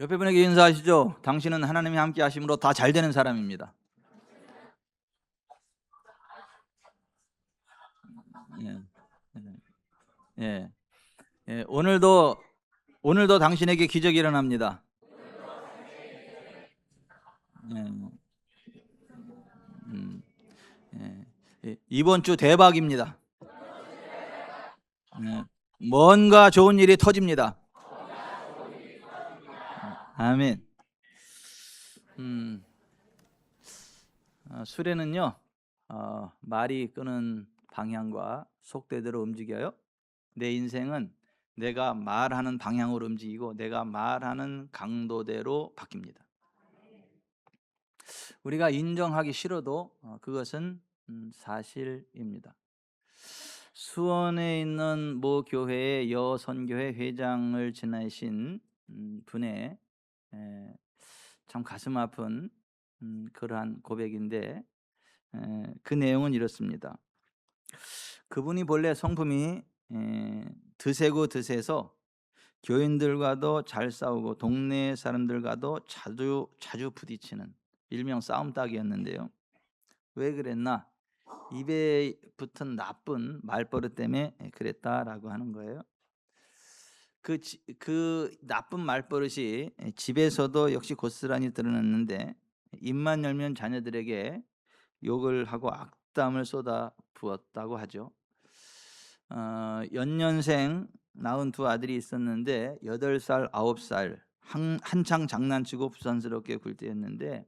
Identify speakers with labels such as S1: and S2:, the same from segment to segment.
S1: 옆에 분에게 인사하시죠. 당신은 하나님이 함께 하심으로 다 잘 되는 사람입니다. 예, 예, 예, 예. 오늘도 당신에게 기적이 일어납니다. 예, 음, 예. 이번 주 대박입니다. 예. 뭔가 좋은 일이 터집니다. 아멘. 음, 수레는요, 말이 끄는 방향과 속도대로 움직여요. 내 인생은 내가 말하는 방향으로 움직이고 내가 말하는 강도대로 바뀝니다. 우리가 인정하기 싫어도 그것은 사실입니다. 수원에 있는 모 교회의 여선교회 회장을 지내신 분의 참 가슴 아픈 그러한 고백인데, 그 내용은 이렇습니다. 그분이 본래 성품이 드세고 드세서 교인들과도 잘 싸우고 동네 사람들과도 자주 부딪히는 일명 싸움닭이었는데요. 왜 그랬나? 입에 붙은 나쁜 말버릇 때문에 그랬다라고 하는 거예요. 그 나쁜 말버릇이 집에서도 역시 고스란히 드러났는데, 입만 열면 자녀들에게 욕을 하고 악담을 쏟아 부었다고 하죠. 연년생 낳은 두 아들이 있었는데 8살, 9살 한창 장난치고 부산스럽게 굴 때였는데,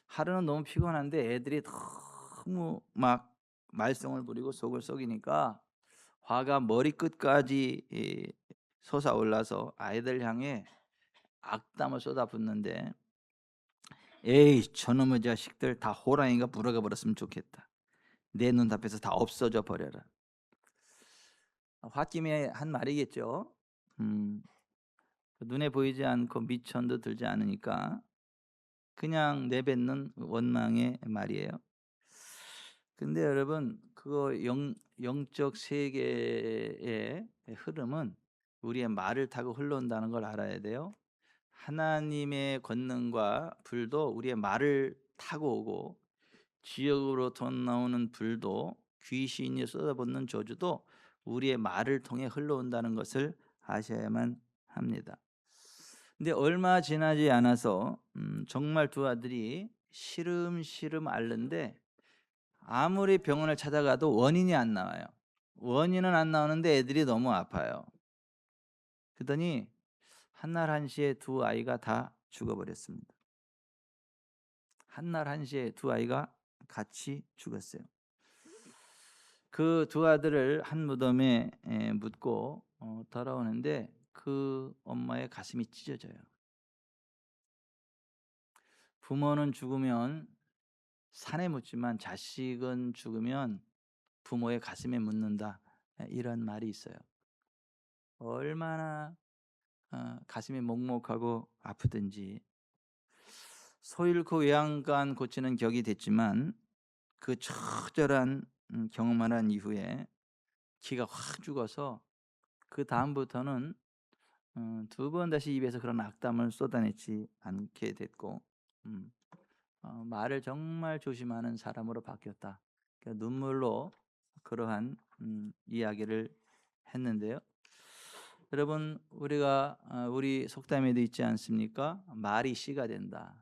S1: 하루는 너무 피곤한데 애들이 너무 막 말썽을 부리고 속을 썩이니까 화가 머리끝까지 솟아올라서 아이들 향해 악담을 쏟아붓는데, 에이 저놈의 자식들 다 호랑이가 물어가 버렸으면 좋겠다. 내 눈앞에서 다 없어져 버려라. 홧김에 한 말이겠죠. 음, 눈에 보이지 않고 미천도 들지 않으니까 그냥 내뱉는 원망의 말이에요. 근데 여러분, 그거 영적 세계의 흐름은 우리의 말을 타고 흘러온다는 걸 알아야 돼요. 하나님의 권능과 불도 우리의 말을 타고 오고, 지역으로 돈 나오는 불도, 귀신이 쏟아붓는 저주도 우리의 말을 통해 흘러온다는 것을 아셔야만 합니다. 근데 얼마 지나지 않아서 정말 두 아들이 시름시름 앓는데, 아무리 병원을 찾아가도 원인이 안 나와요. 원인은 안 나오는데 애들이 너무 아파요. 그러더니 한날 한시에 두 아이가 다 죽어버렸습니다. 한날 한시에 두 아이가 같이 죽었어요. 그 두 아들을 한 무덤에 묻고 돌아오는데 그 엄마의 가슴이 찢어져요. 부모는 죽으면 산에 묻지만 자식은 죽으면 부모의 가슴에 묻는다, 이런 말이 있어요. 얼마나 가슴이 먹먹하고 아프든지. 소 잃고 외양간 고치는 격이 됐지만 그 처절한 경험을 한 이후에 기가 확 죽어서 그 다음부터는 두 번 다시 입에서 그런 악담을 쏟아내지 않게 됐고, 말을 정말 조심하는 사람으로 바뀌었다. 그러니까 눈물로 그러한 이야기를 했는데요. 여러분, 우리가 우리 속담에도 있지 않습니까? 말이 씨가 된다.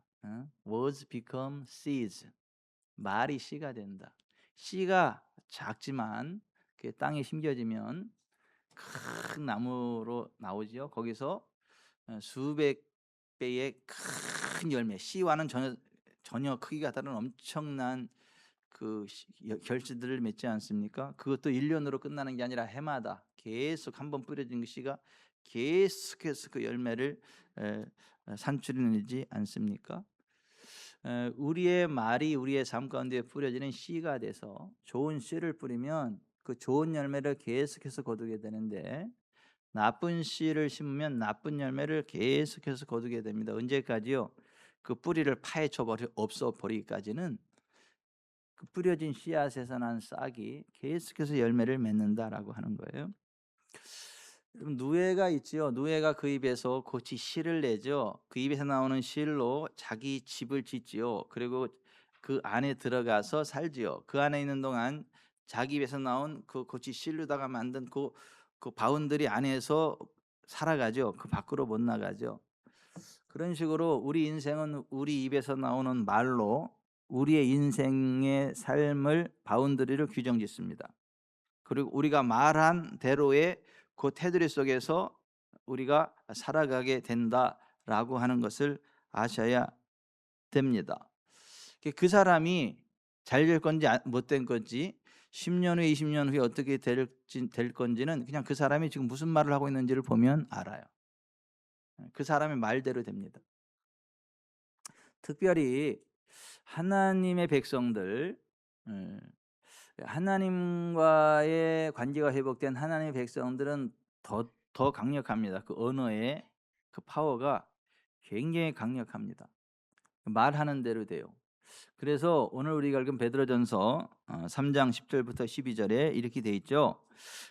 S1: Words become seeds. 말이 씨가 된다. 씨가 작지만 그 땅에 심겨지면 큰 나무로 나오죠. 거기서 수백 배의 큰 열매, 씨와는 전혀 크기가 다른 엄청난 그 결실들을 맺지 않습니까? 그것도 1년으로 끝나는 게 아니라 해마다 계속 한번 뿌려진 그 씨가 계속해서 그 열매를 산출해내지 않습니까? 우리의 말이 우리의 삶 가운데 뿌려지는 씨가 돼서 좋은 씨를 뿌리면 그 좋은 열매를 계속해서 거두게 되는데, 나쁜 씨를 심으면 나쁜 열매를 계속해서 거두게 됩니다. 언제까지요? 그 뿌리를 파헤쳐 없어 버리기까지는 그 뿌려진 씨앗에서 난 싹이 계속해서 열매를 맺는다라고 하는 거예요. 여러분 누에가 있지요. 누에가 그 입에서 곧이 실을 내죠. 그 입에서 나오는 실로 자기 집을 짓지요. 그리고 그 안에 들어가서 살지요. 그 안에 있는 동안 자기 입에서 나온 그 곧이 실로다가 만든 그 바운더리 안에서 살아가죠. 그 밖으로 못 나가죠. 그런 식으로 우리 인생은 우리 입에서 나오는 말로 우리의 인생의 삶을 바운더리를 규정짓습니다. 그리고 우리가 말한 대로의 그 테두리 속에서 우리가 살아가게 된다라고 하는 것을 아셔야 됩니다. 그 사람이 잘 될 건지 못 된 건지 10년 후에 20년 후에 어떻게 될 건지는 그냥 그 사람이 지금 무슨 말을 하고 있는지를 보면 알아요. 그 사람의 말대로 됩니다. 특별히 하나님의 백성들, 하나님과의 관계가 회복된 하나님의 백성들은 더 강력합니다. 그 언어의 그 파워가 굉장히 강력합니다. 말하는 대로 돼요. 그래서 오늘 우리가 읽은 베드로전서 3장 10절부터 12절에 이렇게 돼 있죠.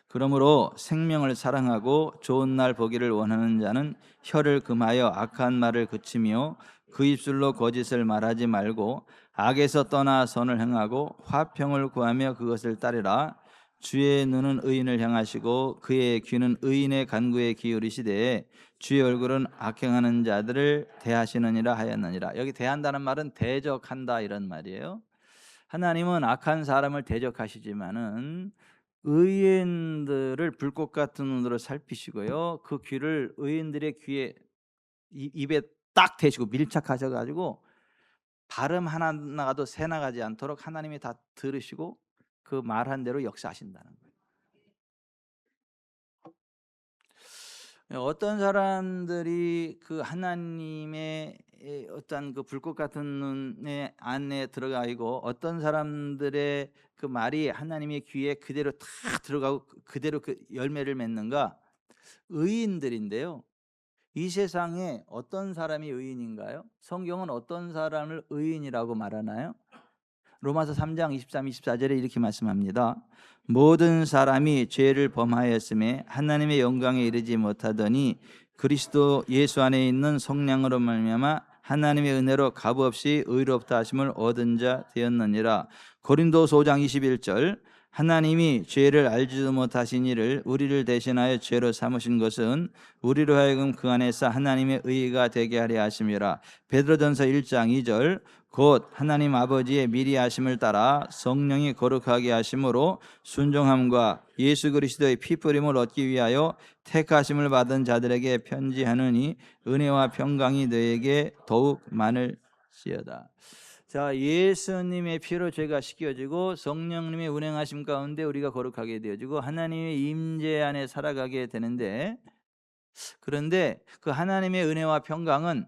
S1: 그러므로 생명을 사랑하고 좋은 날 보기를 원하는 자는 혀를 금하여 악한 말을 그치며 그 입술로 거짓을 말하지 말고 악에서 떠나 선을 행하고 화평을 구하며 그것을 따르라. 주의 눈은 의인을 향하시고 그의 귀는 의인의 간구에 기울이시되 주의 얼굴은 악행하는 자들을 대하시느니라 하였느니라. 여기 대한다는 말은 대적한다 이런 말이에요. 하나님은 악한 사람을 대적하시지만은 의인들을 불꽃 같은 눈으로 살피시고요. 그 귀를 의인들의 귀에 입에 딱 대시고 밀착하셔 가지고 발음 하나 나가도 새 나가지 않도록 하나님이 다 들으시고 그 말한 대로 역사하신다는 거예요. 어떤 사람들이 그 하나님의 어떤 그 불꽃 같은 눈의 안에 들어가 있고 어떤 사람들의 그 말이 하나님의 귀에 그대로 다 들어가고 그대로 그 열매를 맺는가? 의인들인데요. 이 세상에 어떤 사람이 의인인가요? 성경은 어떤 사람을 의인이라고 말하나요? 로마서 3장 23, 24절에 이렇게 말씀합니다. 모든 사람이 죄를 범하였음에 하나님의 영광에 이르지 못하더니 그리스도 예수 안에 있는 성령으로 말미암아 하나님의 은혜로 값없이 의롭다 하심을 얻은 자 되었느니라. 고린도서 5장 21절 하나님이 죄를 알지도 못하신 이를 우리를 대신하여 죄로 삼으신 것은 우리로 하여금 그 안에서 하나님의 의가 되게 하려 하심이라. 베드로전서 1장 2절 곧 하나님 아버지의 미리 하심을 따라 성령이 거룩하게 하심으로 순종함과 예수 그리스도의 피 뿌림을 얻기 위하여 택하심을 받은 자들에게 편지하느니 은혜와 평강이 너에게 더욱 많을지어다. 자, 예수님의 피로 죄가 씻겨지고 성령님의 운행하심 가운데 우리가 거룩하게 되어지고 하나님의 임재 안에 살아가게 되는데, 그런데 그 하나님의 은혜와 평강은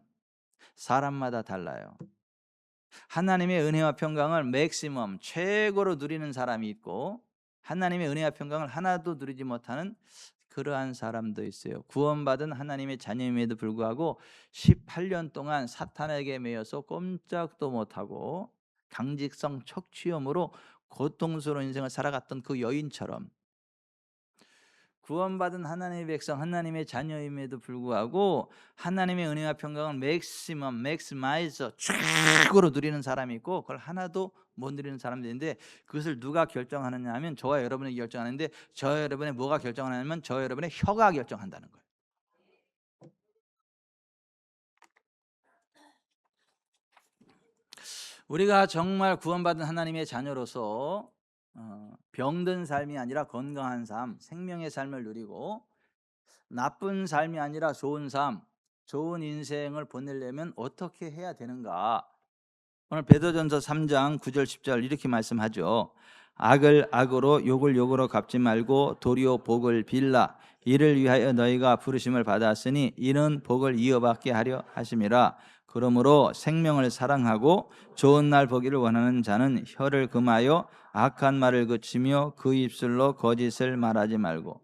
S1: 사람마다 달라요. 하나님의 은혜와 평강을 맥시멈 최고로 누리는 사람이 있고 하나님의 은혜와 평강을 하나도 누리지 못하는 그러한 사람도 있어요. 구원받은 하나님의 자녀임에도 불구하고 18년 동안 사탄에게 매여서 꼼짝도 못하고 강직성 척추염으로 고통스러운 인생을 살아갔던 그 여인처럼 구원받은 하나님의 백성, 하나님의 자녀임에도 불구하고 하나님의 은혜와 평강을 맥시멈, 맥시마이저 최고로 누리는 사람이 있고 그걸 하나도 못 누리는 사람들이 있는데 그것을 누가 결정하느냐 하면 저와 여러분이 결정하는데 저와 여러분의 뭐가 결정하냐면 저와 여러분의 혀가 결정한다는 거예요. 우리가 정말 구원받은 하나님의 자녀로서 병든 삶이 아니라 건강한 삶, 생명의 삶을 누리고 나쁜 삶이 아니라 좋은 삶, 좋은 인생을 보내려면 어떻게 해야 되는가? 오늘 베드로전서 3장 9절 10절 이렇게 말씀하죠. 악을 악으로 욕을 욕으로 갚지 말고 도리어 복을 빌라. 이를 위하여 너희가 부르심을 받았으니 이는 복을 이어받게 하려 하심이라. 그러므로 생명을 사랑하고 좋은 날 보기를 원하는 자는 혀를 금하여 악한 말을 그치며 그 입술로 거짓을 말하지 말고.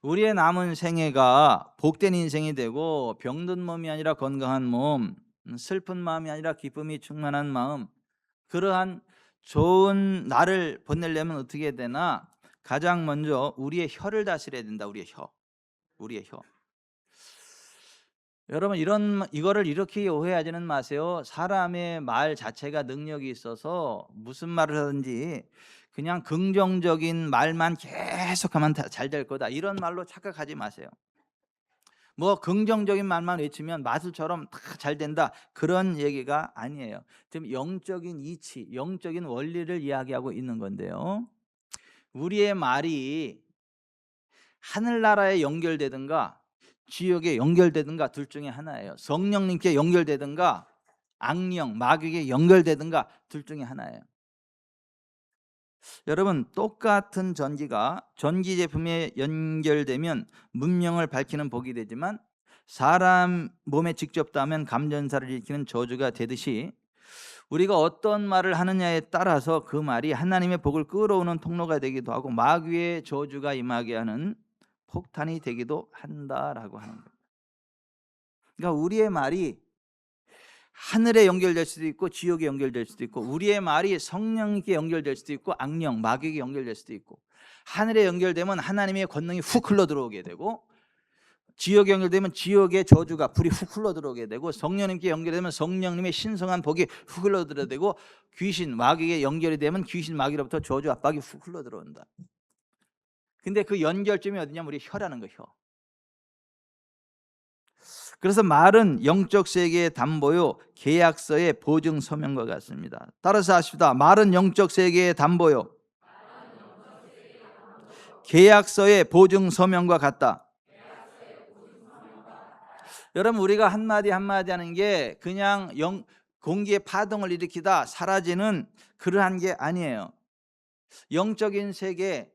S1: 우리의 남은 생애가 복된 인생이 되고 병든 몸이 아니라 건강한 몸, 슬픈 마음이 아니라 기쁨이 충만한 마음, 그러한 좋은 날을 보내려면 어떻게 해야 되나? 가장 먼저 우리의 혀를 다스려야 된다. 우리의 혀. 우리의 혀. 여러분 이거를 이렇게 오해하지는 마세요. 사람의 말 자체가 능력이 있어서 무슨 말을 하든지 그냥 긍정적인 말만 계속하면 잘 될 거다, 이런 말로 착각하지 마세요. 뭐 긍정적인 말만 외치면 마술처럼 다 잘 된다, 그런 얘기가 아니에요. 지금 영적인 이치, 영적인 원리를 이야기하고 있는 건데요. 우리의 말이 하늘나라에 연결되든가 지옥에 연결되든가 둘 중에 하나예요. 성령님께 연결되든가 악령, 마귀에게 연결되든가 둘 중에 하나예요. 여러분, 똑같은 전기가 전기 제품에 연결되면 문명을 밝히는 복이 되지만 사람 몸에 직접 닿으면 감전사를 일으키는 저주가 되듯이 우리가 어떤 말을 하느냐에 따라서 그 말이 하나님의 복을 끌어오는 통로가 되기도 하고 마귀의 저주가 임하게 하는 폭탄이 되기도 한다라고 하는 거예요. 그러니까 우리의 말이 하늘에 연결될 수도 있고 지옥에 연결될 수도 있고, 우리의 말이 성령께 연결될 수도 있고 악령, 마귀에게 연결될 수도 있고, 하늘에 연결되면 하나님의 권능이 훅 흘러 들어오게 되고, 지옥에 연결되면 지옥의 저주가 불이 훅 흘러 들어오게 되고, 성령님께 연결되면 성령님의 신성한 복이 훅 흘러 들어오게 되고, 귀신, 마귀에게 연결이 되면 귀신, 마귀로부터 저주 압박이 훅 흘러 들어온다. 근데 그 연결점이 어디냐면 우리 혀라는 거, 혀. 그래서 말은 영적 세계의 담보요 계약서의 보증 서명과 같습니다. 따라서 하십시다. 말은 영적 세계의 담보요 계약서의 보증 서명과 같다. 여러분, 우리가 한마디 한마디 하는 게 그냥 공기의 파동을 일으키다 사라지는 그러한 게 아니에요. 영적인 세계,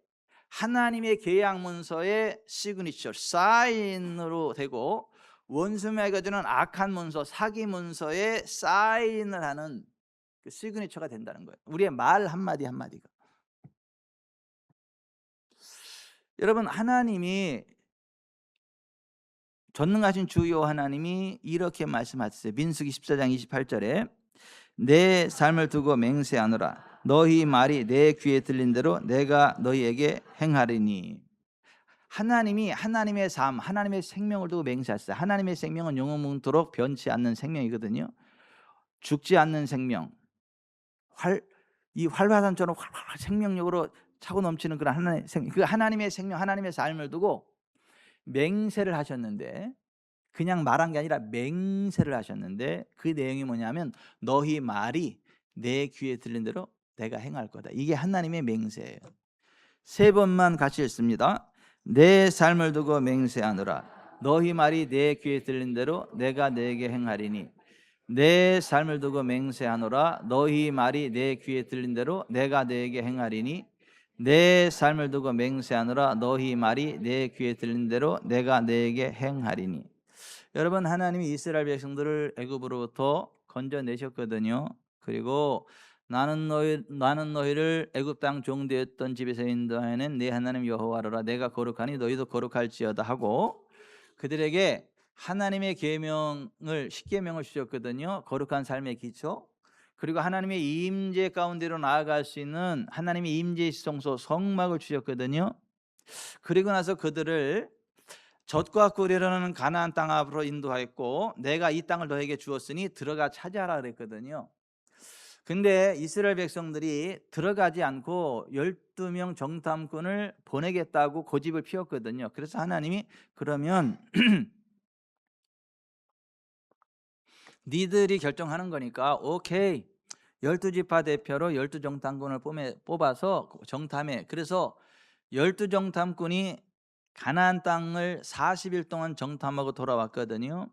S1: 하나님의 계약 문서의 시그니처, 사인으로 되고, 원수에게 주는 악한 문서, 사기 문서에 사인을 하는 그 시그니처가 된다는 거예요. 우리의 말 한마디 한마디가. 여러분, 하나님이, 전능하신 주요 하나님이 이렇게 말씀하셨어요. 민수기 14장 28절에 내 삶을 두고 맹세하노라. 너희 말이 내 귀에 들린 대로 내가 너희에게 행하리니. 하나님이 하나님의 삶, 하나님의 생명을 두고 맹세하셨어요. 하나님의 생명은 영원토록 변치 않는 생명이거든요. 죽지 않는 생명, 이 활화산처럼 활활 생명력으로 차고 넘치는 그런 하나님의 생명, 그 하나님의 생명, 하나님의 삶을 두고 맹세를 하셨는데, 그냥 말한 게 아니라 맹세를 하셨는데, 그 내용이 뭐냐면 너희 말이 내 귀에 들린 대로 내가 행할 거다. 이게 하나님의 맹세예요. 세 번만 같이 읽습니다. 내 삶을 두고 맹세하노라. 너희 말이 내 귀에 들린 대로 내가 너에게 행하리니. 내 삶을 두고 맹세하노라. 너희 말이 내 귀에 들린 대로 내가 너에게 행하리니. 내 삶을 두고 맹세하노라. 너희 말이 내 귀에 들린 대로 내가 너에게 행하리니. 여러분, 하나님이 이스라엘 백성들을 애굽으로부터 건져내셨거든요. 그리고 나는 너희를 애굽 땅 종되었던 집에서 인도하여낸 내 하나님 여호와로라. 내가 거룩하니 너희도 거룩할지어다 하고 그들에게 하나님의 계명을, 십계명을 주셨거든요. 거룩한 삶의 기초, 그리고 하나님의 임재 가운데로 나아갈 수 있는 하나님의 임재 지성소 성막을 주셨거든요. 그리고 나서 그들을 젖과 꿀이라는 가나안 땅 앞으로 인도하였고 내가 이 땅을 너에게 주었으니 들어가 차지하라 그랬거든요. 근데 이스라엘 백성들이 들어가지 않고 12명 정탐꾼을 보내겠다고 고집을 피웠거든요. 그래서 하나님이 그러면 니들이 결정하는 거니까 오케이, 12지파 대표로 12정탐꾼을 뽑아서 정탐해. 그래서 12정탐꾼이 가나안 땅을 40일 동안 정탐하고 돌아왔거든요.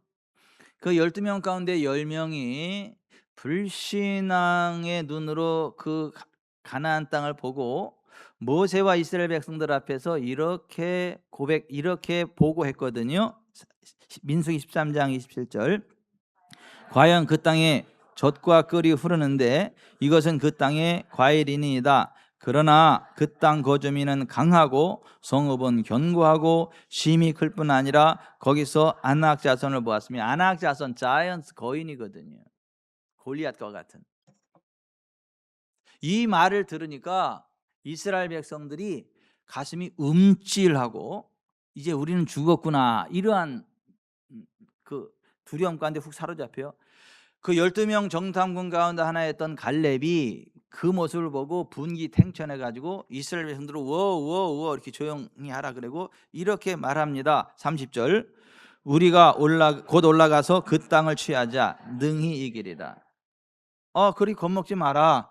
S1: 그 12명 가운데 10명이 불신앙의 눈으로 그 가나안 땅을 보고 모세와 이스라엘 백성들 앞에서 이렇게 보고했거든요. 민수기 13장 27절. 과연 그 땅에 젖과 꿀이 흐르는데 이것은 그 땅의 과일이니이다. 그러나 그 땅 거주민은 강하고 성읍은 견고하고 심히 클 뿐 아니라 거기서 아낙 자손을 보았으며, 아낙 자손, 자이언트, 거인이거든요. 골리앗과 같은. 이 말을 들으니까 이스라엘 백성들이 가슴이 움찔하고 이제 우리는 죽었구나, 이러한 그 두려움 가운데 훅 사로잡혀요. 그 12명 정탐꾼 가운데 하나였던 갈렙이 그 모습을 보고 분기탱천해 가지고 이스라엘 백성들을 우어 이렇게 조용히 하라 그러고 이렇게 말합니다. 30절, 우리가 곧 올라가서 그 땅을 취하자 능히 이기리라. 그리 겁먹지 마라.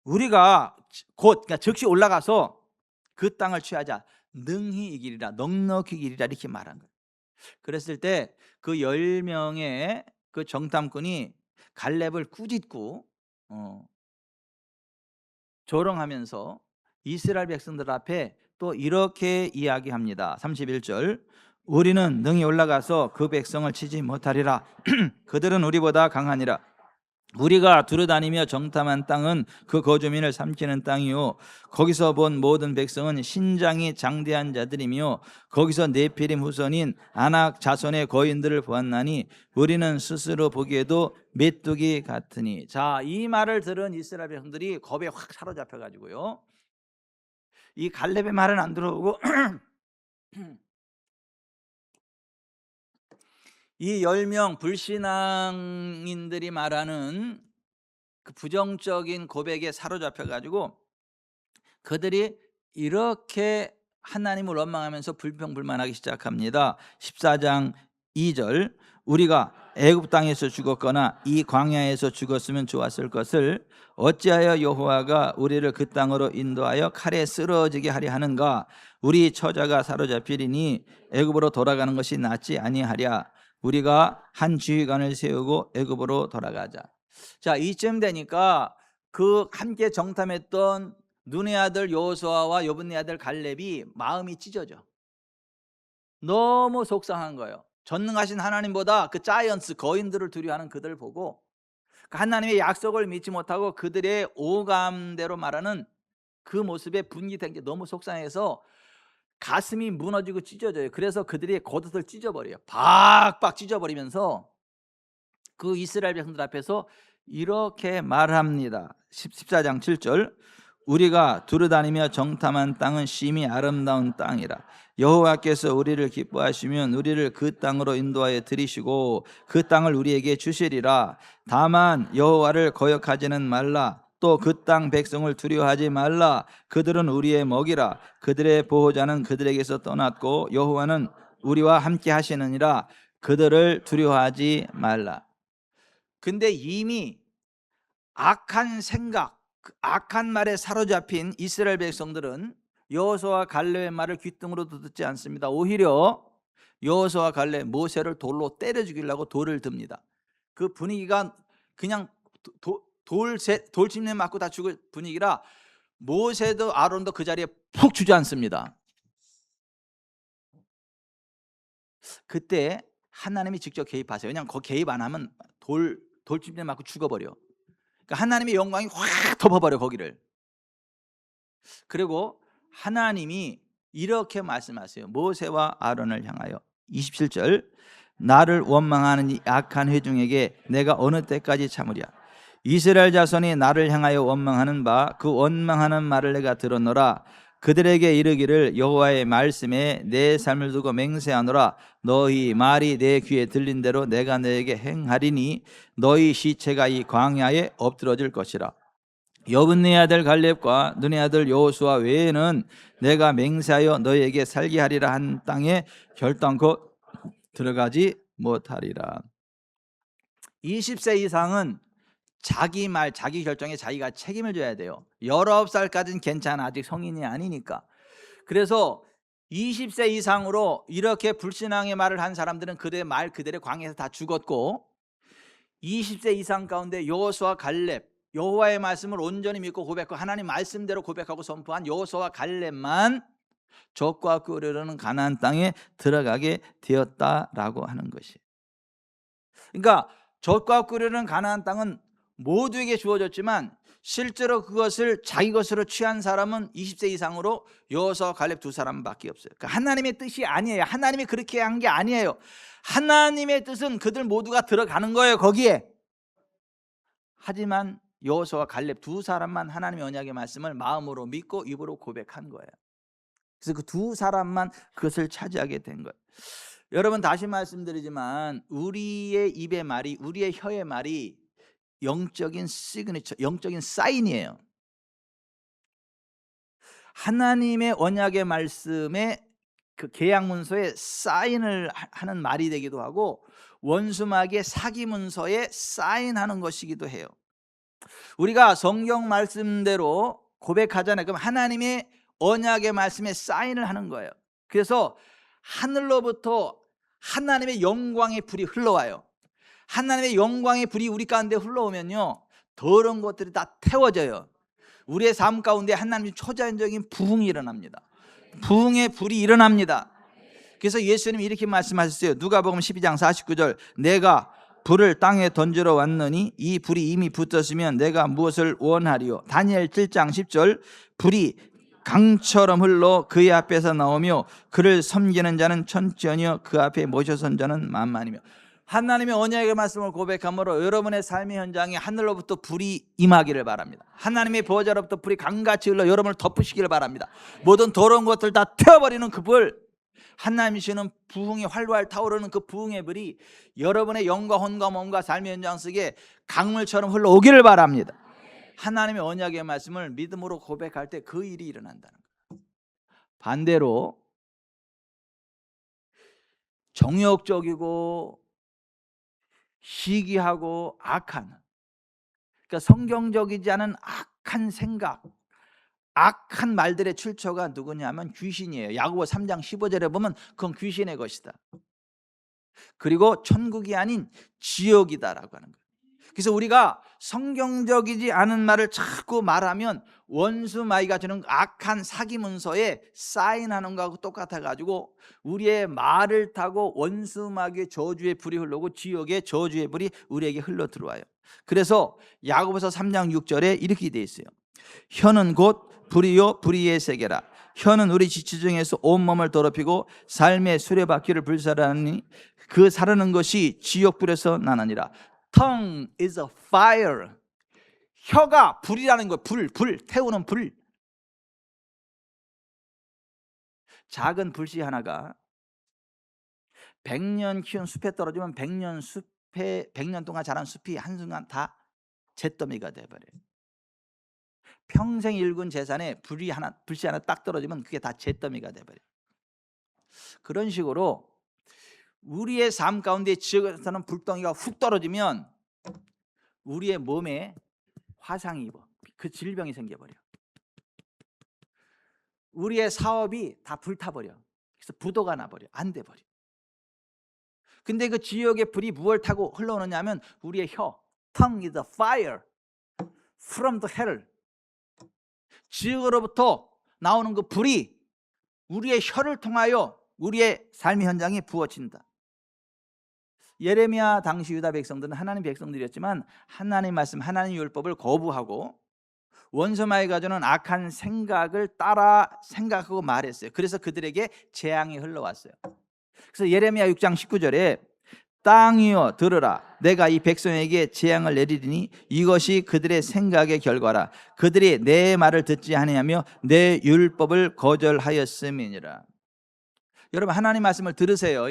S1: 우리가 곧, 그러니까 즉시 올라가서 그 땅을 취하자 능히 이기리라, 넉넉히 이기리라, 이렇게 말한 거예요. 그랬을 때 그 10명의 그 정탐꾼이 갈렙을 꾸짖고 조롱하면서 이스라엘 백성들 앞에 또 이렇게 이야기합니다. 31절, 우리는 능히 올라가서 그 백성을 치지 못하리라. 그들은 우리보다 강하니라. 우리가 두루다니며 정탐한 땅은 그 거주민을 삼키는 땅이요, 거기서 본 모든 백성은 신장이 장대한 자들이며 거기서 네피림 후손인 아낙 자손의 거인들을 보았나니 우리는 스스로 보기에도 메뚜기 같으니. 자, 이 말을 들은 이스라엘 백성들이 겁에 확 사로잡혀 가지고요, 이 갈렙의 말은 안 들어오고 이 10명 불신앙인들이 말하는 그 부정적인 고백에 사로잡혀 가지고 그들이 이렇게 하나님을 원망하면서 불평불만하기 시작합니다. 14장 2절, 우리가 애굽 땅에서 죽었거나 이 광야에서 죽었으면 좋았을 것을 어찌하여 여호와가 우리를 그 땅으로 인도하여 칼에 쓰러지게 하려 하는가? 우리 처자가 사로잡히리니 애굽으로 돌아가는 것이 낫지 아니하랴. 우리가 한 지휘관을 세우고 애굽으로 돌아가자. 자, 이쯤 되니까 그 함께 정탐했던 눈의 아들 여호수아와 여분의 아들 갈렙이 마음이 찢어져. 너무 속상한 거예요. 전능하신 하나님보다 그 자이언츠, 거인들을 두려워하는 그들을 보고 하나님의 약속을 믿지 못하고 그들의 오감대로 말하는 그 모습에 분기된 게 너무 속상해서 가슴이 무너지고 찢어져요. 그래서 그들이 겉옷을 찢어버려요. 박박 찢어버리면서 그 이스라엘 백성들 앞에서 이렇게 말합니다. 14장 7절, 우리가 두루다니며 정탐한 땅은 심히 아름다운 땅이라. 여호와께서 우리를 기뻐하시면 우리를 그 땅으로 인도하여 들이시고 그 땅을 우리에게 주시리라. 다만 여호와를 거역하지는 말라. 또 그 땅 백성을 두려워하지 말라. 그들은 우리의 먹이라. 그들의 보호자는 그들에게서 떠났고 여호와는 우리와 함께 하시느니라. 그들을 두려워하지 말라. 근데 이미 악한 생각, 악한 말에 사로잡힌 이스라엘 백성들은 여호수아와 갈렙의 말을 귓등으로도 듣지 않습니다. 오히려 여호수아와 갈렙, 모세를 돌로 때려 죽이려고 돌을 듭니다. 그 분위기가 그냥 돌침내 맞고 다 죽을 분위기라 모세도 아론도 그 자리에 푹 주저앉습니다. 그때 하나님이 직접 개입하세요. 왜냐하면 거기 개입 안 하면 돌침내 맞고 죽어버려. 그러니까 하나님의 영광이 확 덮어버려 거기를. 그리고 하나님이 이렇게 말씀하세요. 모세와 아론을 향하여 27절, 나를 원망하는 이 악한 회중에게 내가 어느 때까지 참으랴. 이스라엘 자손이 나를 향하여 원망하는 바 그 원망하는 말을 내가 들었노라. 그들에게 이르기를 여호와의 말씀에 내 삶을 두고 맹세하노라. 너희 말이 내 귀에 들린 대로 내가 너에게 행하리니 너희 시체가 이 광야에 엎드러질 것이라. 여분네 아들 갈렙과 눈의 아들 여호수아 외에는 내가 맹세하여 너희에게 살게 하리라 한 땅에 결단코 들어가지 못하리라. 20세 이상은 자기 말, 자기 결정에 자기가 책임을 져야 돼요. 19살까지는 괜찮아, 아직 성인이 아니니까. 그래서 20세 이상으로 이렇게 불신앙의 말을 한 사람들은 그들의 말 그대로 광야에서 다 죽었고, 20세 이상 가운데 여호수아, 갈렙, 여호와의 말씀을 온전히 믿고 고백하고 하나님 말씀대로 고백하고 선포한 여호수아와 갈렙만 젖과 꿀이 흐르는 가나안 땅에 들어가게 되었다라고 하는 것이. 그러니까 젖과 꿀이 흐르는 가나안 땅은 모두에게 주어졌지만 실제로 그것을 자기 것으로 취한 사람은 20세 이상으로 여호수아와 갈렙 두 사람밖에 없어요. 그러니까 하나님의 뜻이 아니에요. 하나님이 그렇게 한 게 아니에요. 하나님의 뜻은 그들 모두가 들어가는 거예요, 거기에. 하지만 여호수아와 갈렙 두 사람만 하나님의 언약의 말씀을 마음으로 믿고 입으로 고백한 거예요. 그래서 그 두 사람만 그것을 차지하게 된 거예요. 여러분, 다시 말씀드리지만 우리의 입의 말이, 우리의 혀의 말이 영적인 시그니처, 영적인 사인이에요. 하나님의 언약의 말씀에 그 계약 문서에 사인을 하는 말이 되기도 하고, 원수마귀의 사기 문서에 사인하는 것이기도 해요. 우리가 성경 말씀대로 고백하잖아요. 그럼 하나님의 언약의 말씀에 사인을 하는 거예요. 그래서 하늘로부터 하나님의 영광의 불이 흘러와요. 하나님의 영광의 불이 우리 가운데 흘러오면요, 더러운 것들이 다 태워져요. 우리의 삶 가운데 하나님의 초자연적인 부흥이 일어납니다. 부흥의 불이 일어납니다. 그래서 예수님이 이렇게 말씀하셨어요. 누가복음 12장 49절, 내가 불을 땅에 던지러 왔느니 이 불이 이미 붙었으면 내가 무엇을 원하리요. 다니엘 7장 10절, 불이 강처럼 흘러 그의 앞에서 나오며 그를 섬기는 자는 천천히요 그 앞에 모셔선 자는 만만이며. 하나님의 언약의 말씀을 고백함으로 여러분의 삶의 현장에 하늘로부터 불이 임하기를 바랍니다. 하나님의 보호자로부터 불이 강같이 흘러 여러분을 덮으시기를 바랍니다. 모든 더러운 것들 다 태워버리는 그 불, 하나님이 주시는 부흥이 활활 타오르는 그 부흥의 불이 여러분의 영과 혼과 몸과 삶의 현장 속에 강물처럼 흘러오기를 바랍니다. 하나님의 언약의 말씀을 믿음으로 고백할 때 그 일이 일어난다는 거예요. 반대로 정욕적이고 시기하고 악한, 그러니까 성경적이지 않은 악한 생각, 악한 말들의 출처가 누구냐면 귀신이에요. 야고보 3장 15절에 보면 그건 귀신의 것이다. 그리고 천국이 아닌 지옥이다라고 하는 거예요. 그래서 우리가 성경적이지 않은 말을 자꾸 말하면 원수마귀가 주는 악한 사기 문서에 사인하는 거하고 똑같아가지고 우리의 말을 타고 원수마귀의 저주의 불이 흘러오고 지옥의 저주의 불이 우리에게 흘러 들어와요. 그래서 야고보서 3장 6절에 이렇게 되어 있어요. 혀는 곧 불이요 불의의 세계라. 혀는 우리 지체 중에서 온몸을 더럽히고 삶의 수레바퀴를 불살하니 그 사르는 것이 지옥불에서 나느니라. Tongue is a fire. 혀가 불이라는 거예요. 불 태우는 불. 작은 불씨 하나가 100년 키운 숲에 떨어지면 100년 동안 자란 숲이 한순간 다 잿더미가 돼버려요. 평생 일군 재산에 불씨 하나 딱 떨어지면 그게 다 잿더미가 돼버려요. 그런 식으로 우리의 삶 가운데 지역에서는 불덩이가 훅 떨어지면 우리의 몸에 화상이 입어. 그 질병이 생겨버려. 우리의 사업이 다 불타버려. 그래서 부도가 나버려. 안 돼버려. 근데 그 지옥의 불이 무엇을 타고 흘러오느냐 하면 우리의 혀. Tongue is a fire from the hell. 지옥으로부터 나오는 그 불이 우리의 혀를 통하여 우리의 삶의 현장에 부어진다. 예레미야 당시 유다 백성들은 하나님 백성들이었지만 하나님 말씀, 하나님 율법을 거부하고 원수마귀가 주는 악한 생각을 따라 생각하고 말했어요. 그래서 그들에게 재앙이 흘러왔어요. 그래서 예레미야 6장 19절에 땅이여 들으라, 내가 이 백성에게 재앙을 내리리니 이것이 그들의 생각의 결과라. 그들이 내 말을 듣지 아니하며 내 율법을 거절하였음이니라. 여러분, 하나님 말씀을 들으세요.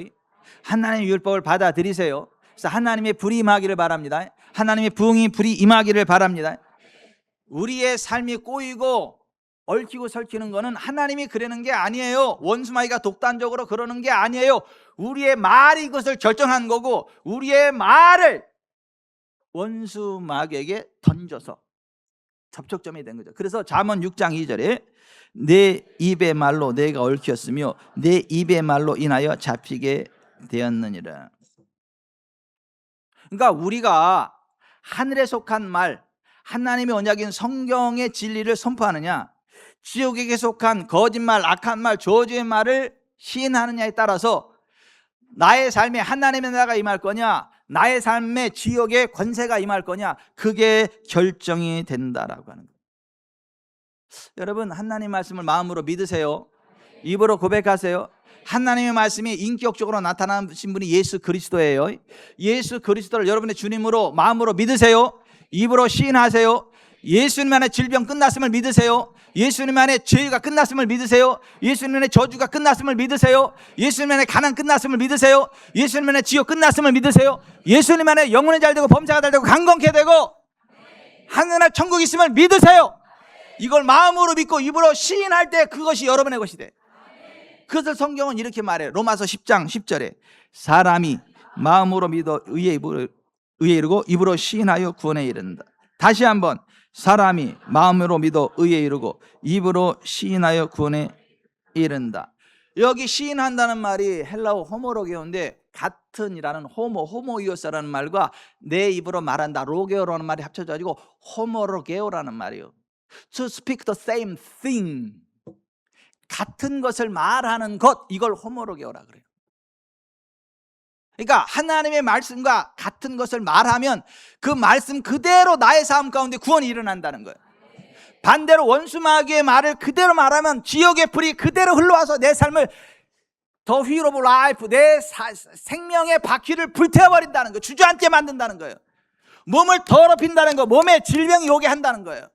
S1: 하나님의 율법을 받아들이세요. 그래서 하나님의 불이 임하기를 바랍니다. 하나님의 부흥이 불이 임하기를 바랍니다. 우리의 삶이 꼬이고 얽히고 설키는 거는 하나님이 그러는 게 아니에요. 원수마귀가 독단적으로 그러는 게 아니에요. 우리의 말이 그것을 결정한 거고 우리의 말을 원수마귀에게 던져서 접촉점이 된 거죠. 그래서 잠언 6장 2절에 내 입의 말로 내가 얽혔으며 내 입의 말로 인하여 잡히게 되었느니라. 그러니까 우리가 하늘에 속한 말, 하나님의 언약인 성경의 진리를 선포하느냐, 지옥에게 속한 거짓말, 악한 말, 저주의 말을 시인하느냐에 따라서 나의 삶에 하나님의 나라가 임할 거냐, 나의 삶에 지옥의 권세가 임할 거냐, 그게 결정이 된다라고 하는 거예요. 여러분, 하나님 말씀을 마음으로 믿으세요. 입으로 고백하세요. 하나님의 말씀이 인격적으로 나타나신 분이 예수 그리스도예요. 예수 그리스도를 여러분의 주님으로 마음으로 믿으세요. 입으로 시인하세요. 예수님 안에 질병 끝났음을 믿으세요? 예수님 안에 죄가 끝났음을 믿으세요? 예수님 안에 저주가 끝났음을 믿으세요? 예수님 안에 가난 끝났음을 믿으세요? 예수님 안에 지옥 끝났음을 믿으세요? 예수님 안에 영혼이 잘 되고 범사가 잘 되고 강건케 되고 하늘날 천국이 있음을 믿으세요? 이걸 마음으로 믿고 입으로 시인할 때 그것이 여러분의 것이 돼. 그것을 성경은 이렇게 말해요. 로마서 10장 10절에 사람이 마음으로 믿어 의에 이르고 입으로 시인하여 구원에 이른다. 다시 한번 사람이 마음으로 믿어 의에 이르고 입으로 시인하여 구원에 이른다. 여기 시인한다는 말이 헬라어 호모로게오인데 같은이라는 호모이오스라는 말과 내 입으로 말한다 로게오라는 말이 합쳐져 가지고 호모로게오라는 말이에요. To speak the same thing. 같은 것을 말하는 것, 이걸 호모로게오라 그래요. 그러니까 하나님의 말씀과 같은 것을 말하면 그 말씀 그대로 나의 삶 가운데 구원이 일어난다는 거예요. 반대로 원수마귀의 말을 그대로 말하면 지옥의 불이 그대로 흘러와서 내 삶을 The wheel of life, 내 생명의 바퀴를 불태워버린다는 거예요. 주저앉게 만든다는 거예요. 몸을 더럽힌다는 거, 몸에 질병이 오게 한다는 거예요.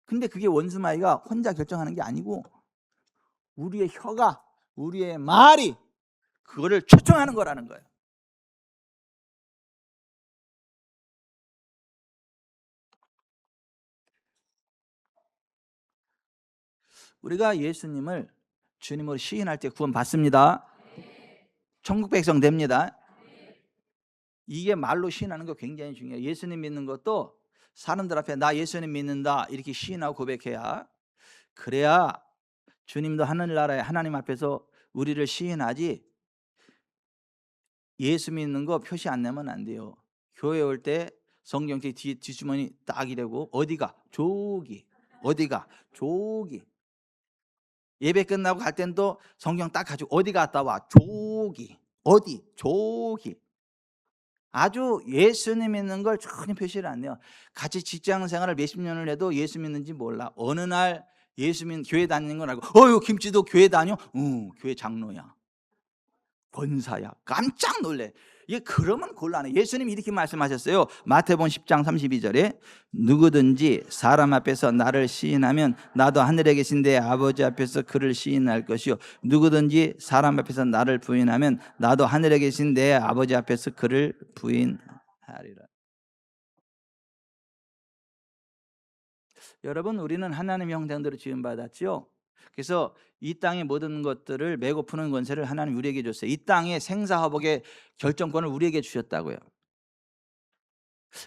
S1: 근데 그게 원수마귀가 혼자 결정하는 게 아니고 우리의 혀가, 우리의 말이 그거를 초청하는 거라는 거예요. 우리가 예수님을 주님으로 시인할 때 구원 받습니다. 천국 백성 됩니다. 이게 말로 시인하는 거 굉장히 중요해요. 예수님 믿는 것도 사람들 앞에 나 예수님 믿는다 이렇게 시인하고 고백해야, 그래야 주님도 하늘나라의 하나님 앞에서 우리를 시인하지, 예수 믿는 거 표시 안 내면 안 돼요. 교회 올 때 성경책 뒷주머니 딱 이래고 어디가? 조기. 어디가? 조기. 예배 끝나고 갈 땐 또 성경 딱 가지고 어디 갔다 와? 조기. 어디? 조기. 아주 예수님 믿는 걸 전혀 표시를 안 해요. 같이 직장 생활을 몇십 년을 해도 예수 믿는지 몰라. 어느 날 예수 믿는 교회 다니는 건 알고 어휴 김치도 교회 다녀? 교회 장로야. 권사야. 깜짝 놀래. 이게 그러면 곤란해. 예수님이 이렇게 말씀하셨어요. 마태복음 10장 32절에 누구든지 사람 앞에서 나를 시인하면 나도 하늘에 계신 내 아버지 앞에서 그를 시인할 것이요 누구든지 사람 앞에서 나를 부인하면 나도 하늘에 계신 내 아버지 앞에서 그를 부인하리라. 여러분, 우리는 하나님의 형상대로 지음받았지요. 그래서 이 땅의 모든 것들을 메고 푸는 권세를 하나님 우리에게 줬어요. 이 땅의 생사화복의 결정권을 우리에게 주셨다고요.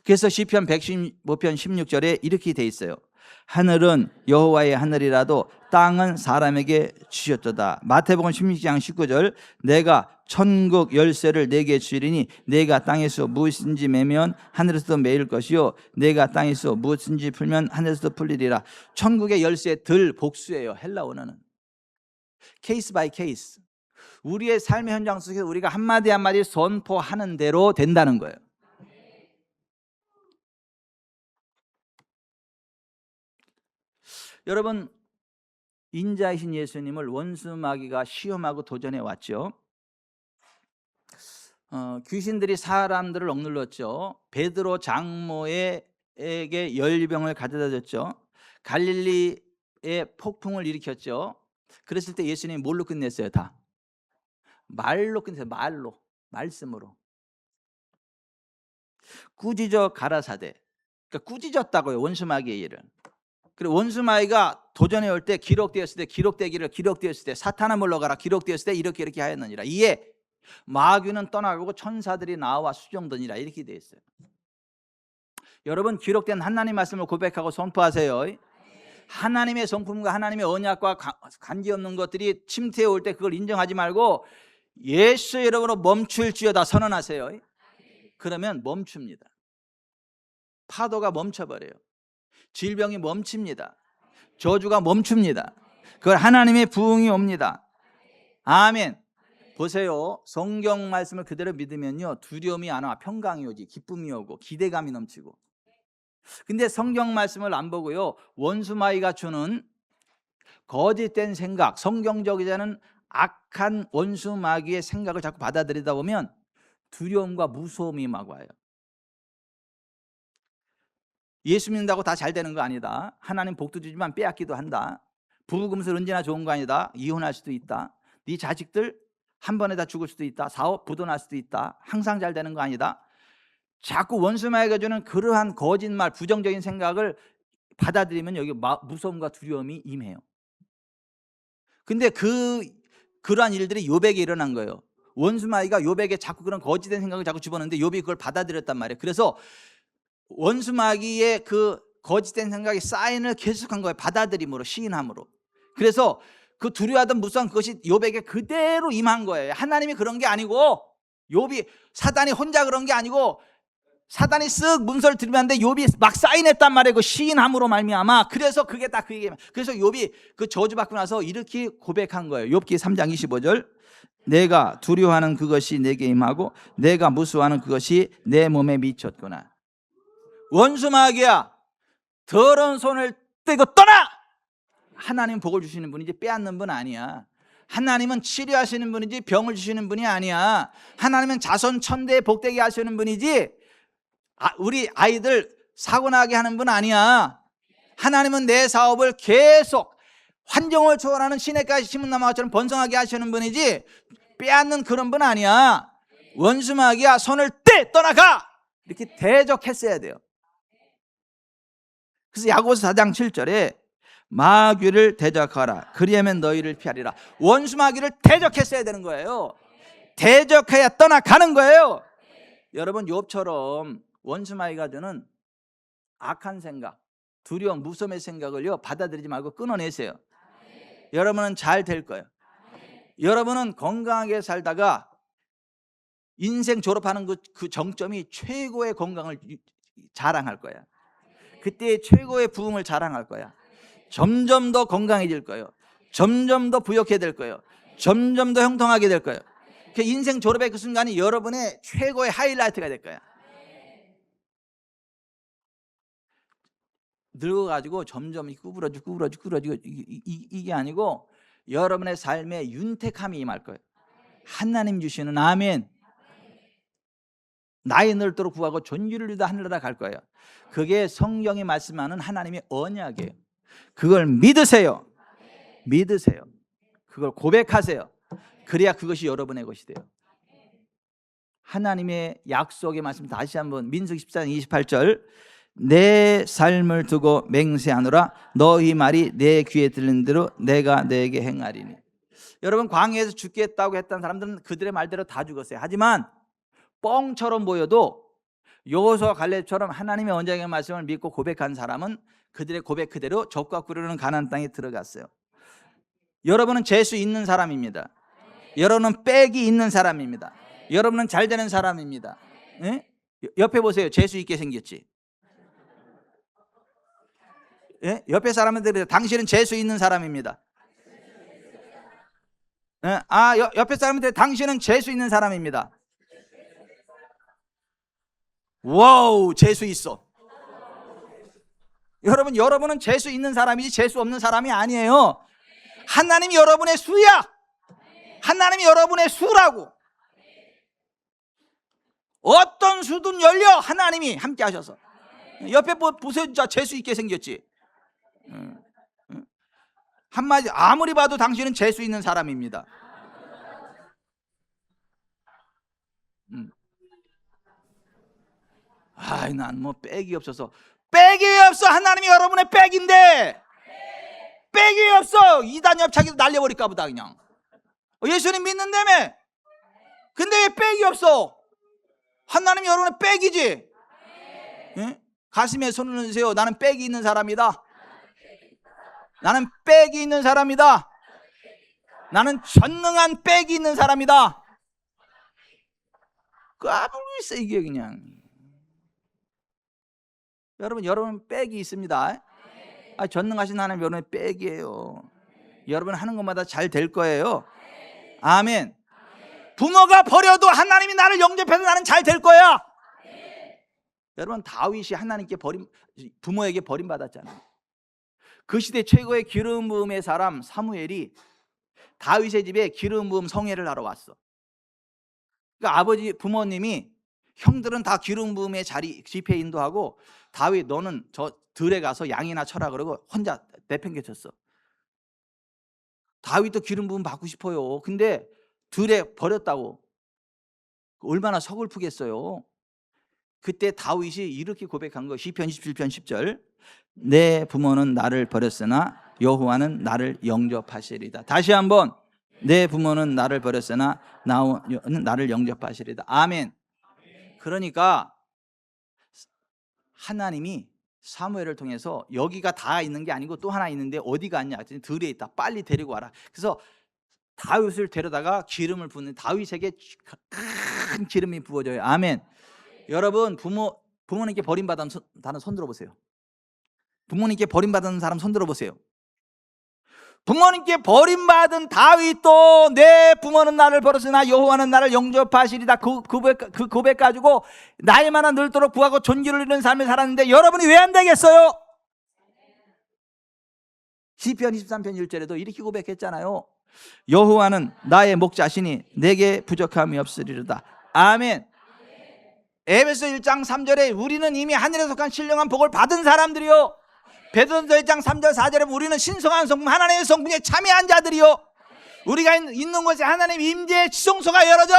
S1: 그래서 시편 115편 16절에 이렇게 돼 있어요. 하늘은 여호와의 하늘이라도 땅은 사람에게 주셨도다. 마태복음 16장 19절 내가 천국 열쇠를 내게 주리니 내가 땅에서 무엇인지 매면 하늘에서도 매일 것이요 내가 땅에서 무엇인지 풀면 하늘에서도 풀리리라. 천국의 열쇠 들 복수예요. 헬라 원어는 케이스 바이 케이스. 우리의 삶의 현장 속에서 우리가 한마디 한마디 선포하는 대로 된다는 거예요. 여러분, 인자이신 예수님을 원수마귀가 시험하고 도전해 왔죠. 귀신들이 사람들을 억눌렀죠. 베드로 장모에게 열병을 가져다 줬죠. 갈릴리에 폭풍을 일으켰죠. 그랬을 때 예수님이 뭘로 끝냈어요? 다 말로 끝냈어요. 말로, 말씀으로. 꾸짖어 가라사대. 그러니까 꾸짖었다고요. 원수마귀의 일을. 그리고 원수마귀가 도전해 올 때 기록되었을 때 기록되었을 때 사탄아 물러가라 기록되었을 때 이렇게 하였느니라. 이에 마귀는 떠나가고 천사들이 나와 수종드니라 이렇게 되어 있어요. 여러분, 기록된 하나님 말씀을 고백하고 선포하세요. 하나님의 성품과 하나님의 언약과 관계없는 것들이 침투해 올 때 그걸 인정하지 말고 예수의 이름으로 멈출지어다 선언하세요. 그러면 멈춥니다. 파도가 멈춰버려요. 질병이 멈춥니다. 저주가 멈춥니다. 그걸 하나님의 부흥이 옵니다. 아멘. 보세요. 성경 말씀을 그대로 믿으면요 두려움이 안 와. 평강이 오지. 기쁨이 오고 기대감이 넘치고. 근데 성경 말씀을 안 보고요 원수마귀가 주는 거짓된 생각, 성경적이지 않은 악한 원수마귀의 생각을 자꾸 받아들이다 보면 두려움과 무서움이 막 와요. 예수 믿는다고 다 잘 되는 거 아니다. 하나님 복도 주지만 빼앗기도 한다. 부부금술 언제나 좋은 거 아니다. 이혼할 수도 있다. 네 자식들 한 번에 다 죽을 수도 있다. 사업 부도날 수도 있다. 항상 잘 되는 거 아니다. 자꾸 원수마귀가 주는 그러한 거짓말, 부정적인 생각을 받아들이면 여기 무서움과 두려움이 임해요. 근데 그러한 일들이 욥에게 일어난 거예요. 원수마귀가 욥에게 자꾸 그런 거짓된 생각을 자꾸 집어넣는데 욥이 그걸 받아들였단 말이에요. 그래서 원수마귀의 그 거짓된 생각이 사인을 계속한 거예요. 받아들임으로, 시인함으로. 그래서 그 두려워하던 무서운 그것이 욥에게 그대로 임한 거예요. 하나님이 그런 게 아니고, 욥이 사단이 혼자 그런 게 아니고, 사단이 쓱 문서를 들이면는데 욥이 막 사인했단 말이에요. 그 시인함으로 말미암아. 그래서 그게 딱 그 얘기예요. 그래서 욥이 그 저주받고 나서 이렇게 고백한 거예요. 욥기 3장 25절. 내가 두려워하는 그것이 내게 임하고 내가 무수하는 그것이 내 몸에 미쳤구나. 원수마귀야, 더러운 손을 떼고 떠나! 하나님 복을 주시는 분이지 빼앗는 분 아니야. 하나님은 치료하시는 분이지 병을 주시는 분이 아니야. 하나님은 자손 천대에 복되게 하시는 분이지 우리 아이들 사고나게 하는 분 아니야. 하나님은 내 사업을 계속 환경을 초월하는 시내까지 심은나무와 같처럼 번성하게 하시는 분이지 빼앗는 그런 분 아니야. 원수마귀야, 손을 떼 떠나가! 이렇게 대적했어야 돼요. 그래서 야고보서 4장 7절에 마귀를 대적하라 그리하면 너희를 피하리라. 원수마귀를 대적했어야 되는 거예요. 대적해야 떠나가는 거예요. 여러분, 욥처럼 원수마귀가 주는 악한 생각, 두려움, 무서움의 생각을요 받아들이지 말고 끊어내세요. 여러분은 잘 될 거예요. 여러분은 건강하게 살다가 인생 졸업하는 그 정점이 최고의 건강을 자랑할 거야. 그때 최고의 부흥을 자랑할 거야. 점점 더 건강해질 거예요. 점점 더 부욕해 될 거예요. 점점 더 형통하게 될 거예요. 그 인생 졸업의 그 순간이 여러분의 최고의 하이라이트가 될 거야. 늙어가지고 점점 구부러지고 이게 아니고 여러분의 삶에 윤택함이 임할 거예요. 하나님 주시는 아멘. 나이 늙도록 구하고 존귀를 누리다 하늘나라 갈 거예요. 그게 성경이 말씀하는 하나님의 언약이에요. 그걸 믿으세요. 믿으세요. 그걸 고백하세요. 그래야 그것이 여러분의 것이 돼요. 하나님의 약속의 말씀 다시 한번 민수기 14장 28절. 내 삶을 두고 맹세하노라 너희 말이 내 귀에 들리는 대로 내가 너에게 행하리니. 여러분, 광야에서 죽겠다고 했던 사람들은 그들의 말대로 다 죽었어요. 하지만 뻥처럼 보여도 여호수아와 갈렙처럼 하나님의 언약의 말씀을 믿고 고백한 사람은 그들의 고백 그대로 적과 꿀으는 가나안 땅에 들어갔어요. 여러분은 재수 있는 사람입니다. 여러분은 빽이 있는 사람입니다. 여러분은 잘 되는 사람입니다. 예? 옆에 보세요. 재수 있게 생겼지. 예? 옆에 사람들이 당신은 재수 있는 사람입니다. 예? 옆에 사람들 당신은 재수 있는 사람입니다. 와우, 재수 있어. 여러분은 재수 있는 사람이지 재수 없는 사람이 아니에요. 하나님이 여러분의 수야. 하나님이 여러분의 수라고. 어떤 수든 열려 하나님이 함께 하셔서. 옆에 보세요. 진짜 재수 있게 생겼지. 한마디 아무리 봐도 당신은 재수 있는 사람입니다. 난 뭐 빽이 없어서. 빽이 왜 없어? 하나님이 여러분의 빽인데. 빽이 왜 없어? 이단 옆차기도 날려버릴까 보다 그냥. 예수님 믿는다며. 근데 왜 빽이 없어? 하나님이 여러분의 빽이지. 예? 가슴에 손을 넣으세요. 나는 빽이 있는 사람이다. 나는 빽이 있는 사람이다. 나는 전능한 빽이 있는 사람이다. 까불고 있어 이게 그냥. 여러분 빽이 있습니다. 전능하신 하나님 여러분의 빽이에요. 여러분 하는 것마다 잘 될 거예요. 아멘. 부모가 버려도 하나님이 나를 영접해서 나는 잘 될 거야. 여러분, 다윗이 하나님께 부모에게 버림받았잖아요. 그 시대 최고의 기름 부음의 사람 사무엘이 다윗의 집에 기름 부음 성회를 하러 왔어. 그러니까 부모님이 형들은 다 기름 부음의 자리 집회 인도하고 다윗 너는 저 들에 가서 양이나 쳐라 그러고 혼자 내팽개쳤어. 다윗도 기름 부음 받고 싶어요. 근데 들에 버렸다고 얼마나 서글프겠어요. 그때 다윗이 이렇게 고백한 거 시편 27편 10절 내 부모는 나를 버렸으나 여호와는 나를 영접하시리다. 다시 한번 내 부모는 나를 버렸으나 나를 영접하시리다. 아멘. 그러니까 하나님이 사무엘을 통해서 여기가 다 있는 게 아니고 또 하나 있는데 어디가 있냐 했더니 들에 있다. 빨리 데리고 와라. 그래서 다윗을 데려다가 기름을 붓는 다윗에게 큰 기름이 부어져요. 아멘. 여러분 부모님께 버림받은 사람 손 들어보세요. 부모님께 버림받은 사람 손 들어보세요. 부모님께 버림받은 다윗도 내 부모는 나를 버렸으나 여호와는 나를 영접하시리다. 그 고백 가지고 나이마다 늙도록 구하고 존귀를 이루는 삶을 살았는데 여러분이 왜 안 되겠어요? 시편 23편 1절에도 이렇게 고백했잖아요. 여호와는 나의 목자시니 내게 부족함이 없으리로다. 아멘. 에베소 1장 3절에 우리는 이미 하늘에 속한 신령한 복을 받은 사람들이요. 베드로전서 1장 3절 4절에 우리는 신성한 성품 하나님의 성품에 참여한 자들이요. 우리가 있는 곳에 하나님 임재의 지성소가 열어져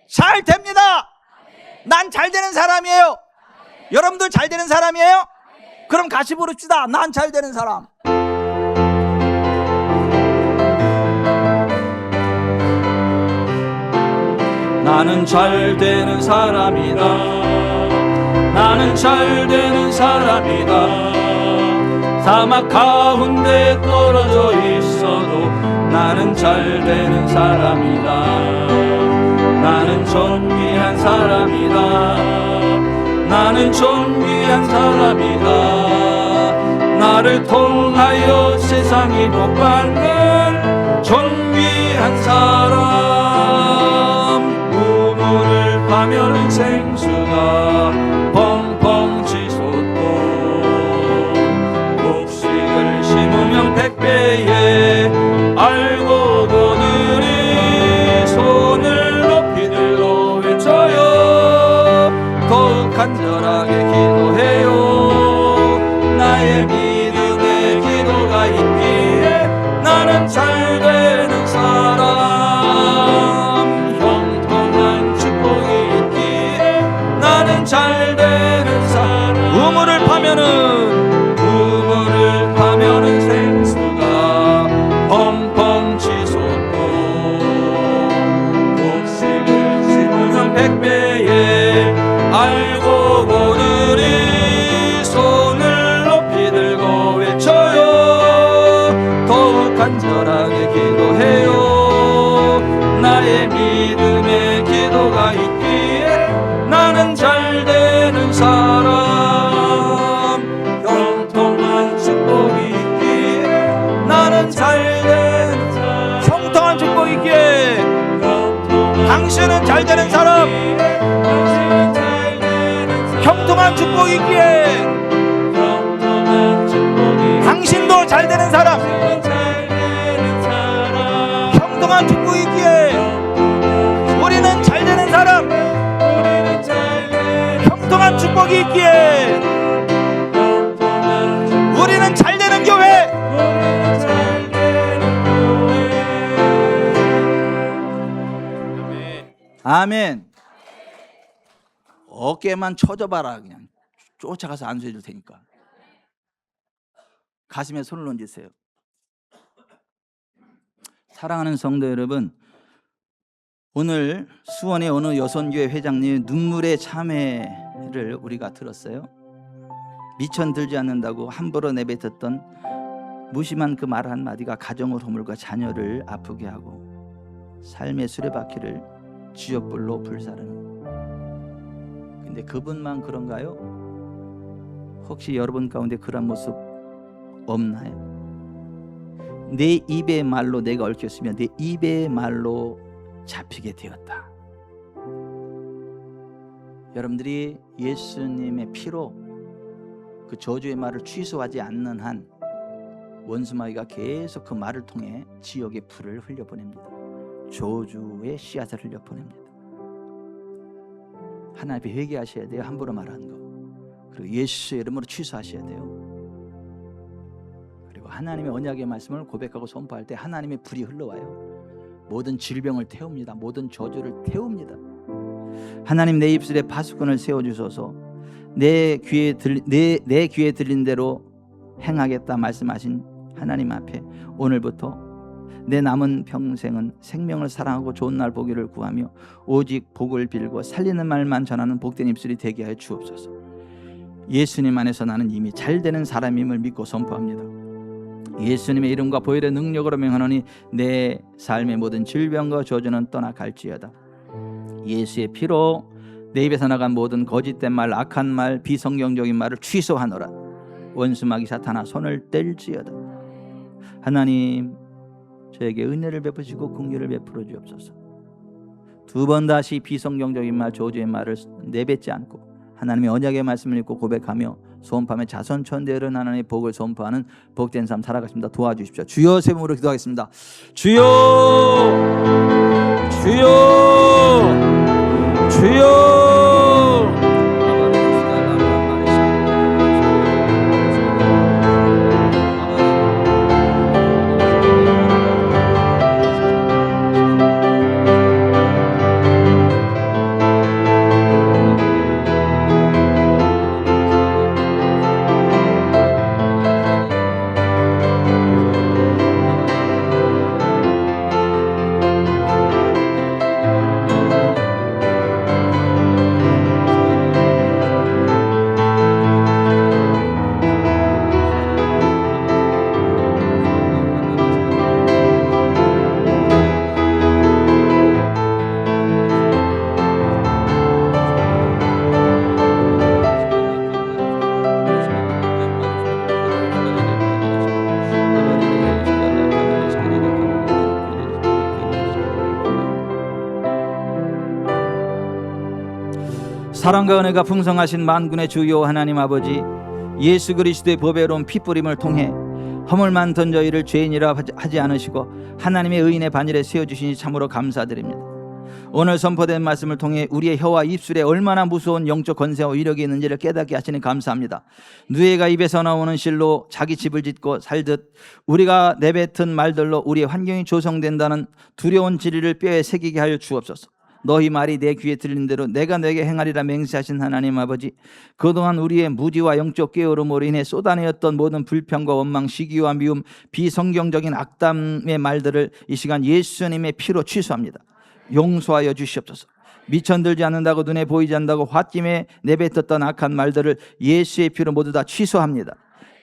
S1: 잘 됩니다. 난 잘 되는 사람이에요. 여러분들 잘 되는 사람이에요? 그럼 같이 부릅시다. 난 잘 되는 사람. 나는 잘 되는 사람이다. 나는 잘 되는 사람이다. 사막 가운데 떨어져 있어도 나는 잘 되는 사람이다. 나는 존귀한 사람이다. 나는 존귀한 사람이다. 나를 통하여 세상이 복받는 존귀한 사람. 우물을 파면 생수가 펑펑 치솟고 곡식을 심으면 100배에 알고 보느니 손을 높이 들고 외쳐요. 더욱 간절하게 기도해요. 나의 믿음의 기도가 있기에 나는 잘 되는 사람. 잘 되는 사람. 우물을 파면은 생수가 펑펑 치솟고 곡식을 심으면 100배에 알고 보느니 손을 높이 들고 외쳐요. 더욱 간절하게 기도해요. 나의 믿음의 기도가 있기에 나는 잘 되는 사람. 형통한 축복이 있기에 나는 잘 되는 사람. 형통한 축복이 있기에 당신은 잘 되는 사람. 형통한 축복이 있기에 당신도 잘 되는 사람. 형통한 축복이 있기에 우리는 잘 되는 사람. 형통한 축복이 있기에 우리는 잘 되는 교회. 아멘. 어깨만 쳐줘봐라. 그냥 쫓아가서 안수해줄 테니까. 가슴에 손을 얹으세요. 사랑하는 성도 여러분, 오늘 수원의 어느 여선교회 회장님의 눈물의 참회를 우리가 들었어요. 미천 들지 않는다고 함부로 내뱉었던 무심한 그 말 한마디가 가정을 허물과 자녀를 아프게 하고 삶의 수레바퀴를 지옥불로 불사르는. 근데 그분만 그런가요? 혹시 여러분 가운데 그런 모습 없나요? 내 입의 말로 내가 얽혔으며 내 입의 말로 잡히게 되었다. 여러분들이 예수님의 피로 그 저주의 말을 취소하지 않는 한 원수마귀가 계속 그 말을 통해 지옥의 불을 흘려보냅니다. 저주의 씨앗을 흘려보냅니다. 하나님 앞에 회개하셔야 돼요. 함부로 말하는 거. 그리고 예수의 이름으로 취소하셔야 돼요. 그리고 하나님의 언약의 말씀을 고백하고 선포할 때 하나님의 불이 흘러와요. 모든 질병을 태웁니다. 모든 저주를 태웁니다. 하나님, 내 입술에 파수꾼을 세워주소서. 내 귀에 들린 대로 행하겠다 말씀하신 하나님 앞에 오늘부터 내 남은 평생은 생명을 사랑하고 좋은 날 보기를 구하며 오직 복을 빌고 살리는 말만 전하는 복된 입술이 되게 하여 주옵소서. 예수님 안에서 나는 이미 잘되는 사람임을 믿고 선포합니다. 예수님의 이름과 보혈의 능력으로 명하노니 내 삶의 모든 질병과 저주는 떠나갈지어다. 예수의 피로 내 입에서 나간 모든 거짓된 말, 악한 말, 비성경적인 말을 취소하노라. 원수마귀 사탄아, 손을 뗄지어다. 하나님, 저에게 은혜를 베푸시고 긍휼을 베풀어 주옵소서. 두 번 다시 비성경적인 말, 저주의 말을 내뱉지 않고 하나님의 언약의 말씀을 읽고 고백하며 선포하며 자손천대를 하나님의 복을 선포하는 복된 삶 살아가십니다. 도와주십시오. 주여, 세 번으로 기도하겠습니다. 주여, 주여, 주여. 사랑과 은혜가 풍성하신 만군의 주요 하나님 아버지, 예수 그리스도의 보배로운 피뿌림을 통해 허물만 던져 이를 죄인이라 하지 않으시고 하나님의 의인의 반열에 세워주시니 참으로 감사드립니다. 오늘 선포된 말씀을 통해 우리의 혀와 입술에 얼마나 무서운 영적 권세와 위력이 있는지를 깨닫게 하시니 감사합니다. 누에가 입에서 나오는 실로 자기 집을 짓고 살듯 우리가 내뱉은 말들로 우리의 환경이 조성된다는 두려운 진리를 뼈에 새기게 하여 주옵소서. 너희 말이 내 귀에 들린 대로 내가 너에게 행하리라 맹세하신 하나님 아버지, 그동안 우리의 무지와 영적 게으름으로 인해 쏟아내었던 모든 불평과 원망, 시기와 미움, 비성경적인 악담의 말들을 이 시간 예수님의 피로 취소합니다. 용서하여 주시옵소서. 미천들지 않는다고 눈에 보이지 않는다고 홧김에 내뱉었던 악한 말들을 예수의 피로 모두 다 취소합니다.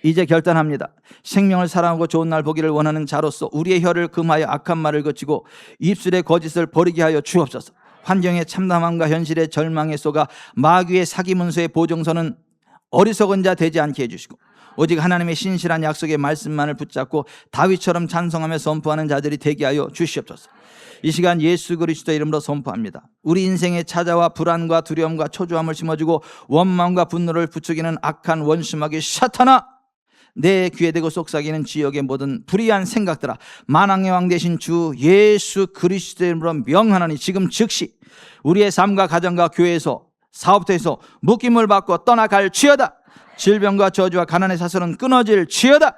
S1: 이제 결단합니다. 생명을 사랑하고 좋은 날 보기를 원하는 자로서 우리의 혀를 금하여 악한 말을 거치고 입술의 거짓을 버리게 하여 주옵소서. 환경의 참담함과 현실의 절망에 쏘가 마귀의 사기 문서의 보증서는 어리석은 자 되지 않게 해주시고 오직 하나님의 신실한 약속의 말씀만을 붙잡고 다윗처럼 찬송하며 선포하는 자들이 되게 하여 주시옵소서. 이 시간 예수 그리스도의 이름으로 선포합니다. 우리 인생에 찾아와 불안과 두려움과 초조함을 심어주고 원망과 분노를 부추기는 악한 원수마귀 사탄아, 내 귀에 대고 속삭이는 지역의 모든 불의한 생각들아, 만왕의 왕 되신 주 예수 그리스도의 이름으로 명하노니 지금 즉시 우리의 삶과 가정과 교회에서 사업터에서 묶임을 받고 떠나갈지어다. 질병과 저주와 가난의 사슬은 끊어질지어다.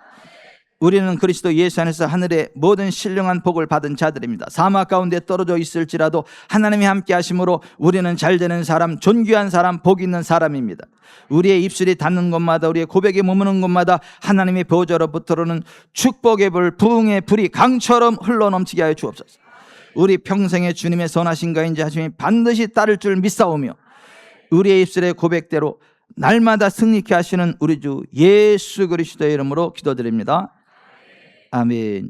S1: 우리는 그리스도 예수 안에서 하늘의 모든 신령한 복을 받은 자들입니다. 사막 가운데 떨어져 있을지라도 하나님이 함께 하심으로 우리는 잘되는 사람, 존귀한 사람, 복 있는 사람입니다. 우리의 입술이 닿는 곳마다, 우리의 고백이 머무는 곳마다 하나님의 보좌로부터는 축복의 불, 부흥의 불이 강처럼 흘러넘치게 하여 주옵소서. 우리 평생에 주님의 선하신 가인지 하심이 반드시 따를 줄 믿사오며 우리의 입술의 고백대로 날마다 승리케 하시는 우리 주 예수 그리스도의 이름으로 기도드립니다. 아멘.